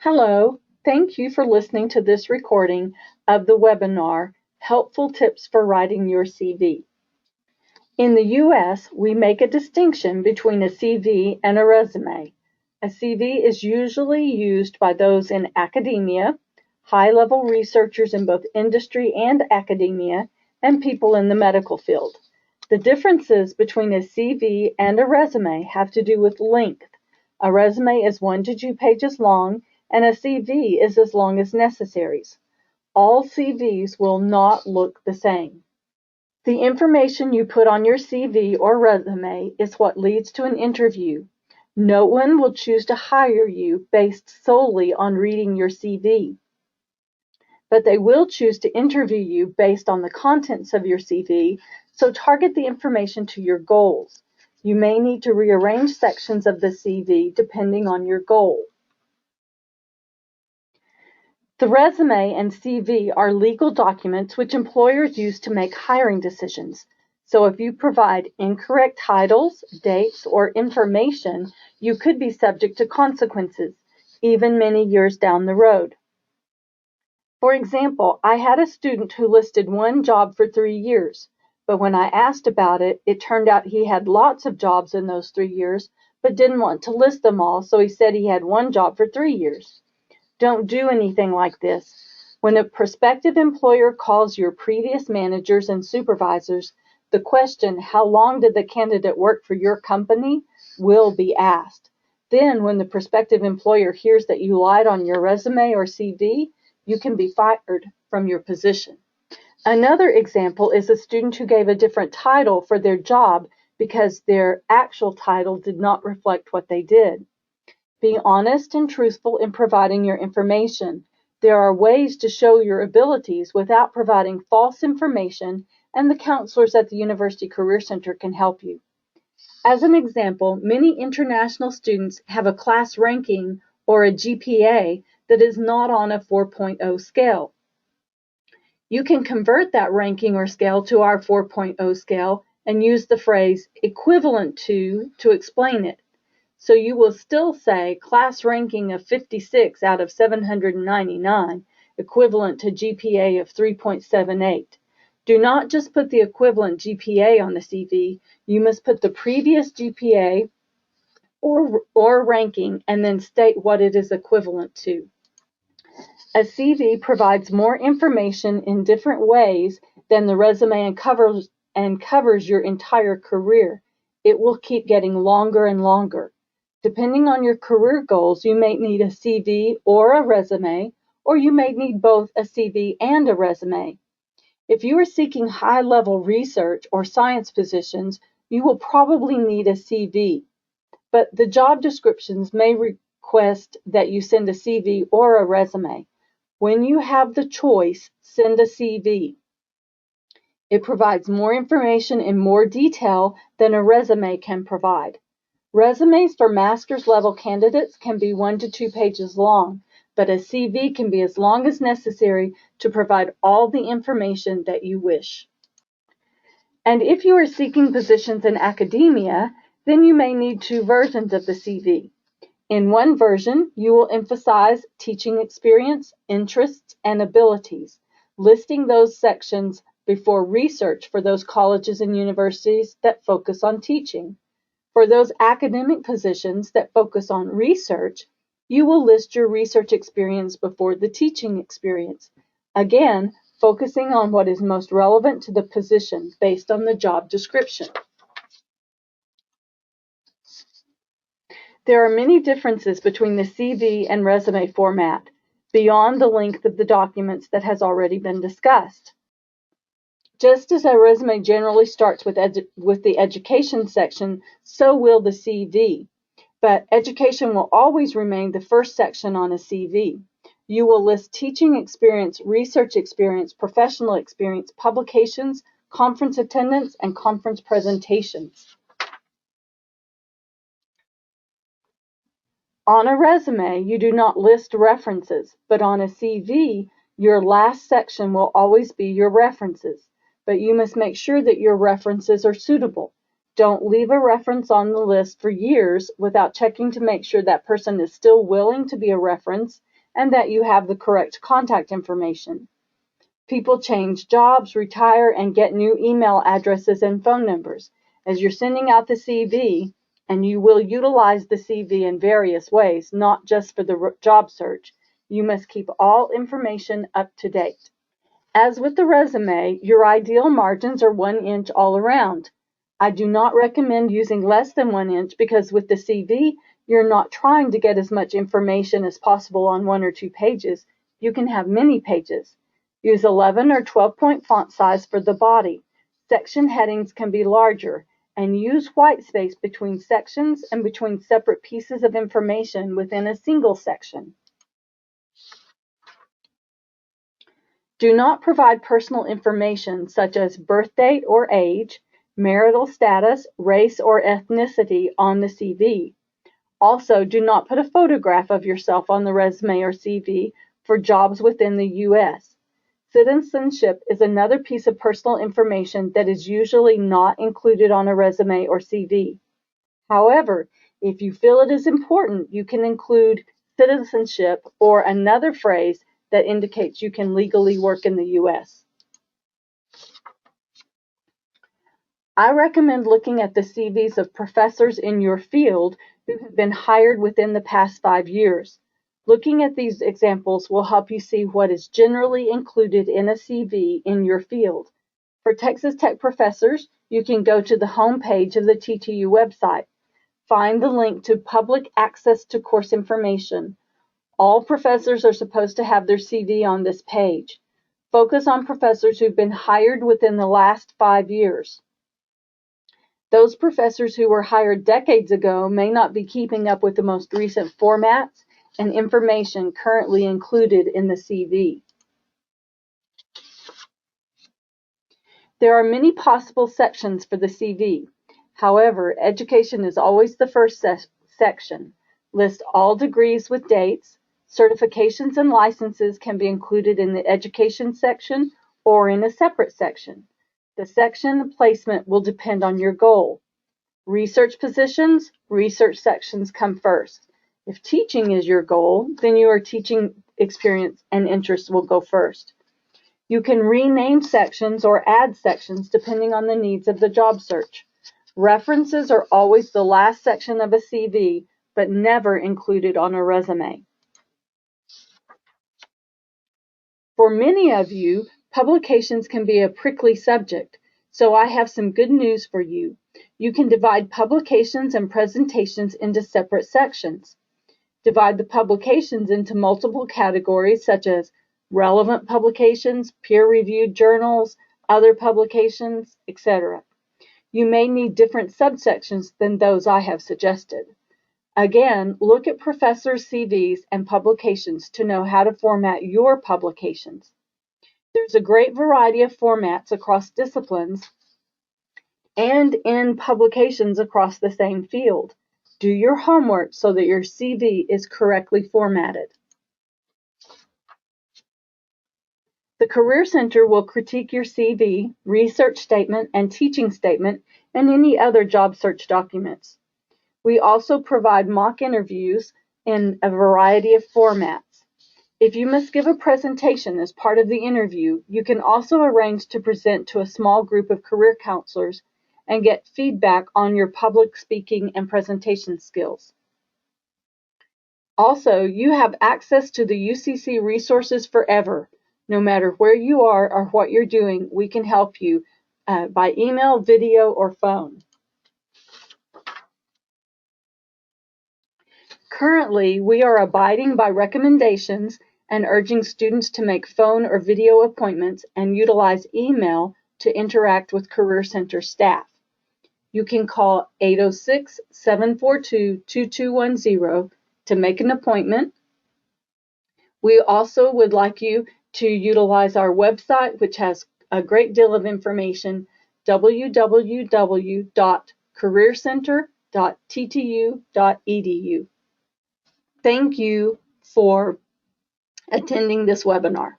Hello, thank you for listening to this recording of the webinar, Helpful Tips for Writing Your CV. In the U.S., we make a distinction between a CV and a resume. A CV is usually used by those in academia, high-level researchers in both industry and academia, and people in the medical field. The differences between a CV and a resume have to do with length. A resume is 1 to 2 pages long, and a CV is as long as necessary. All CVs will not look the same. The information you put on your CV or resume is what leads to an interview. No one will choose to hire you based solely on reading your CV, but they will choose to interview you based on the contents of your CV, so target the information to your goals. You may need to rearrange sections of the CV depending on your goal. The resume and CV are legal documents which employers use to make hiring decisions. So if you provide incorrect titles, dates, or information, you could be subject to consequences, even many years down the road. For example, I had a student who listed one job for 3 years, but when I asked about it, it turned out he had lots of jobs in those 3 years, but didn't want to list them all, so he said he had one job for 3 years. Don't do anything like this. When a prospective employer calls your previous managers and supervisors, the question, how long did the candidate work for your company, will be asked. Then, when the prospective employer hears that you lied on your resume or CV, you can be fired from your position. Another example is a student who gave a different title for their job because their actual title did not reflect what they did. Be honest and truthful in providing your information. There are ways to show your abilities without providing false information, and the counselors at the University Career Center can help you. As an example, many international students have a class ranking or a GPA that is not on a 4.0 scale. You can convert that ranking or scale to our 4.0 scale and use the phrase equivalent to explain it. So you will still say class ranking of 56 out of 799, equivalent to GPA of 3.78. Do not just put the equivalent GPA on the CV, you must put the previous GPA or ranking and then state what it is equivalent to. A CV provides more information in different ways than the resume and covers your entire career. It will keep getting longer and longer. Depending on your career goals, you may need a CV or a resume, or you may need both a CV and a resume. If you are seeking high-level research or science positions, you will probably need a CV, but the job descriptions may request that you send a CV or a resume. When you have the choice, send a CV. It provides more information in more detail than a resume can provide. Resumes for master's level candidates can be 1 to 2 pages long, but a CV can be as long as necessary to provide all the information that you wish. And if you are seeking positions in academia, then you may need 2 versions of the CV. In one version, you will emphasize teaching experience, interests, and abilities, listing those sections before research for those colleges and universities that focus on teaching. For those academic positions that focus on research, you will list your research experience before the teaching experience, again, focusing on what is most relevant to the position based on the job description. There are many differences between the CV and resume format, beyond the length of the documents that has already been discussed. Just as a resume generally starts with the education section, so will the CV. But education will always remain the first section on a CV. You will list teaching experience, research experience, professional experience, publications, conference attendance, and conference presentations. On a resume, you do not list references, but on a CV, your last section will always be your references. But you must make sure that your references are suitable. Don't leave a reference on the list for years without checking to make sure that person is still willing to be a reference and that you have the correct contact information. People change jobs, retire, and get new email addresses and phone numbers. As you're sending out the CV, and you will utilize the CV in various ways, not just for the job search, you must keep all information up to date. As with the resume, your ideal margins are 1 inch all around. I do not recommend using less than 1 inch because with the CV, you're not trying to get as much information as possible on 1 or 2 pages. You can have many pages. Use 11 or 12-point font size for the body. Section headings can be larger, and use white space between sections and between separate pieces of information within a single section. Do not provide personal information such as birth date or age, marital status, race, or ethnicity on the CV. Also, do not put a photograph of yourself on the resume or CV for jobs within the U.S. Citizenship is another piece of personal information that is usually not included on a resume or CV. However, if you feel it is important, you can include citizenship or another phrase that indicates you can legally work in the U.S. I recommend looking at the CVs of professors in your field who have been hired within the past 5 years. Looking at these examples will help you see what is generally included in a CV in your field. For Texas Tech professors, you can go to the home page of the TTU website. Find the link to Public Access to Course Information. All professors are supposed to have their CV on this page. Focus on professors who've been hired within the last 5 years. Those professors who were hired decades ago may not be keeping up with the most recent formats and information currently included in the CV. There are many possible sections for the CV. However, education is always the first section. List all degrees with dates. Certifications and licenses can be included in the education section or in a separate section. The section placement will depend on your goal. Research positions, research sections come first. If teaching is your goal, then your teaching experience and interests will go first. You can rename sections or add sections depending on the needs of the job search. References are always the last section of a CV, but never included on a resume. For many of you, publications can be a prickly subject, so I have some good news for you. You can divide publications and presentations into separate sections. Divide the publications into multiple categories such as relevant publications, peer-reviewed journals, other publications, etc. You may need different subsections than those I have suggested. Again, look at professors' CVs and publications to know how to format your publications. There's a great variety of formats across disciplines and in publications across the same field. Do your homework so that your CV is correctly formatted. The Career Center will critique your CV, research statement, and teaching statement, and any other job search documents. We also provide mock interviews in a variety of formats. If you must give a presentation as part of the interview, you can also arrange to present to a small group of career counselors and get feedback on your public speaking and presentation skills. Also, you have access to the UCC resources forever. No matter where you are or what you're doing, we can help you by email, video, or phone. Currently, we are abiding by recommendations and urging students to make phone or video appointments and utilize email to interact with Career Center staff. You can call 806-742-2210 to make an appointment. We also would like you to utilize our website, which has a great deal of information, www.careercenter.ttu.edu. Thank you for attending this webinar.